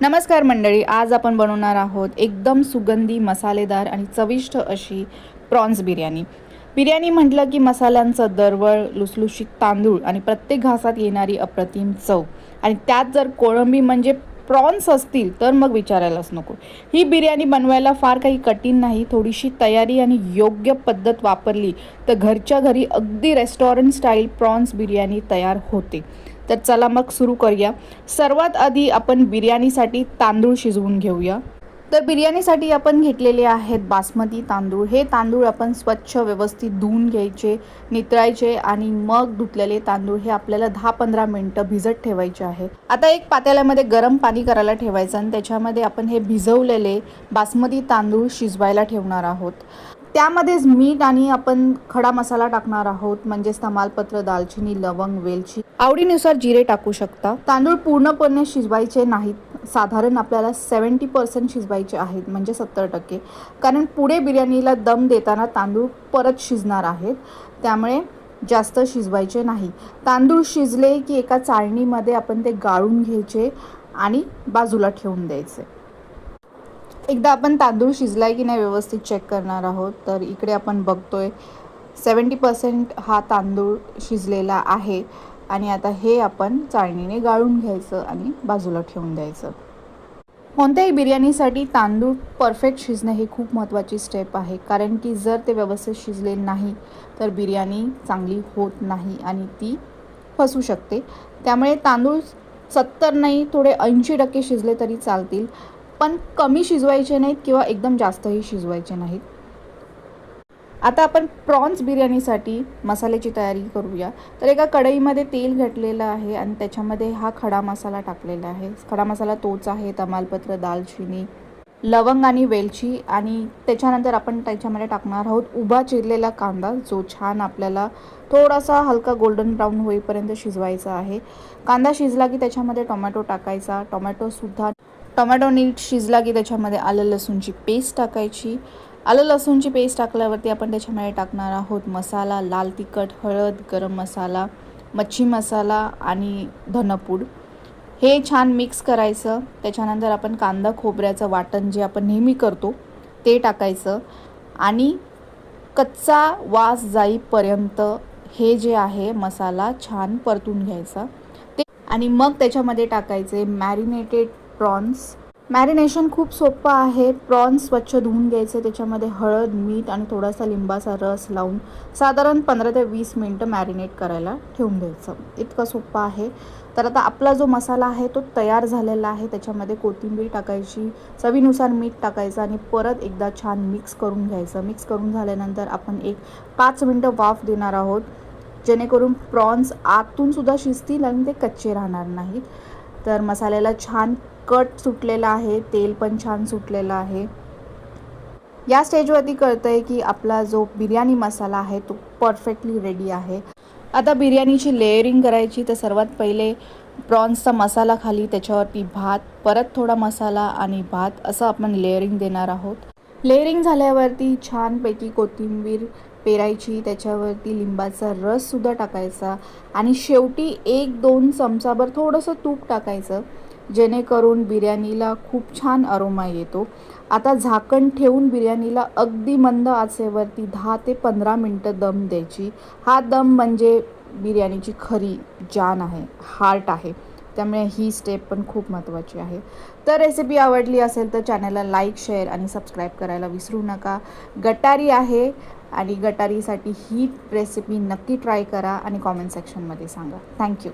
नमस्कार मंडळी, आज आपण बनवणार आहोत एकदम सुगंधी, मसालेदार आणि चविष्ट अशी प्रॉन्स बिर्याणी. बिर्याणी म्हटलं की मसाल्यांचं दरवळ, लुसलुशीत तांदूळ आणि प्रत्येक घासात येणारी अप्रतिम चव, आणि त्यात जर कोळंबी म्हणजे प्रॉन्स असतील तर मग विचारायलाच नको. ही बिर्याणी बनवायला फार काही कठीण नाही. थोडीशी तयारी आणि योग्य पद्धत वापरली तर घरच्या घरी अगदी रेस्टॉरंट स्टाईल प्रॉन्स बिर्याणी तयार होते. तर चला मग सुरू करूया. सर्वात आधी आपण बिर्याणीसाठी तांदूळ शिजवून घेऊया. तर बिर्याणीसाठी आपण घेतलेले आहेत बासमती तांदूळ. हे तांदूळ आपण स्वच्छ व्यवस्थित धुवून घ्यायचे, नितळायचे आणि मग धुतलेले तांदूळ हे आपल्याला 10-15 मिनटं भिजत ठेवायचे आहे. आता एक पातेल्यामध्ये गरम पाणी करायला ठेवायचं आणि त्याच्यामध्ये आपण हे भिजवलेले बासमती तांदूळ शिजवायला ठेवणार आहोत. त्यामध्येच मीठ आणि आपण खडा मसाला टाकणार आहोत, म्हणजेच तमालपत्र, दालचिनी, लवंग, वेलची, आवडीनुसार जिरे टाकू शकता. तांदूळ पूर्णपणे शिजवायचे नाहीत, साधारण आपल्याला 70% शिजवायचे आहेत, म्हणजे 70%, कारण पुढे बिर्याणीला दम देताना तांदूळ परत शिजणार आहेत, त्यामुळे जास्त शिजवायचे नाही. तांदूळ शिजले की एका चाळणीमध्ये आपण ते गाळून घ्यायचे आणि बाजूला ठेवून द्यायचे. एकदा आपण तांदूळ शिजलाय की नाही व्यवस्थित चेक करणार आहोत. तर इकडे आपण बघतोय 70% हा तांदूळ शिजलेला आहे आणि आता हे आपण चाळणीने गाळून घ्यायचं आणि बाजूला ठेवून द्यायचं. कोणत्याही बिर्याणीसाठी तांदूळ परफेक्ट शिजणं हे खूप महत्त्वाची स्टेप आहे, कारण की जर ते व्यवस्थित शिजले नाही तर बिर्याणी चांगली होत नाही आणि ती फसू शकते. त्यामुळे तांदूळ 70 नाही, थोडे 80% शिजले तरी चालतील, पण कमी शिजवायचे नाहीत किंवा एकदम जास्तही शिजवायचे नाहीत. आता आपण प्रॉन्स बिर्याणीसाठी मसाल्याची तयारी करूया. तर एका कढईमध्ये तेल घातलेलं आहे आणि त्याच्यामध्ये हा खडा मसाला टाकलेला आहे. खडा मसाला तोच आहे तमालपत्र, दालचिनी, लवंग आणि वेलची, आणि त्याच्यानंतर आपण त्याच्यामध्ये टाकणार आहोत उभा चिरलेला कांदा, जो छान आपल्याला थोडासा हलका गोल्डन ब्राऊन होईपर्यंत शिजवायचा आहे. कांदा शिजला की त्याच्यामध्ये टोमॅटो टाकायचा. टोमॅटो नीट शिजला की त्याच्यामध्ये आलं लसूणची पेस्ट टाकायची. आलं लसूणची पेस्ट टाकल्यावरती आपण त्याच्यामध्ये टाकणार आहोत मसाला, लाल तिखट, हळद, गरम मसाला, मच्छी मसाला आणि धनपूड. हे छान मिक्स करायचं. त्याच्यानंतर आपण कांदा खोबऱ्याचं वाटण जे आपण नेहमी करतो ते टाकायचं आणि कच्चा वास जाईपर्यंत हे जे आहे मसाला छान परतून घ्यायचा ते, आणि मग त्याच्यामध्ये टाकायचे मॅरिनेटेड प्रॉन्स. मॅरिनेशन खूप सोपं आहे. प्रॉन्स स्वच्छ धुवून घ्यायचे, त्याच्यामध्ये हळद, मीठ आणि थोडासा लिंबाचा रस लावून साधारण 15 ते 20 मिनटं मॅरिनेट करायला ठेवून द्यायचं. इतकं सोपं आहे. तर आता आपला जो मसाला आहे तो तयार झालेला आहे. त्याच्यामध्ये कोथिंबीर टाकायची, चवीनुसार मीठ टाकायचं आणि परत एकदा छान मिक्स करून घ्यायचं. मिक्स करून झाल्यानंतर आपण एक 5 मिनटं वाफ देणार आहोत, जेणेकरून प्रॉन्स आतूनसुद्धा शिजतील आणि ते कच्चे राहणार नाहीत. तर मसाल्याला छान कट सुटलेला आहे, तेल पण छान सुटलेलं आहे. या स्टेजवरती कळतं आहे की आपला जो बिर्याणी मसाला आहे तो परफेक्टली रेडी आहे. आता बिर्याणीची लेअरिंग करायची. तर सर्वात पहिले प्रॉन्सचा मसाला खाली, त्याच्यावरती भात, परत थोडा मसाला आणि भात, असं आपण लेअरिंग देणार आहोत. लेअरिंग झाल्यावरती छानपैकी कोथिंबीर पेरायची, त्याच्यावरती लिंबाचा रससुद्धा टाकायचा आणि शेवटी 1-2 चमचाभर थोडंसं तूप टाकायचं, जेणेकरून बिर्याणीला खूप छान अरोमा येतो. आता झाकण ठेवून बिर्याणीला अगदी मंद आचेवरती 10 ते 15 मिनटं दम द्यायची. हा दम म्हणजे बिर्याणीची खरी जान आहे, हार्ट आहे, त्यामुळे ही स्टेप पण खूप महत्त्वाची आहे. तर रेसिपी आवडली असेल तर चॅनलला लाईक, शेअर आणि सबस्क्राईब करायला विसरू नका. गटारी आहे आणि गटारीसाठी ही रेसिपी नक्की ट्राय करा आणि कॉमेंट सेक्शनमध्ये सांगा. थँक्यू.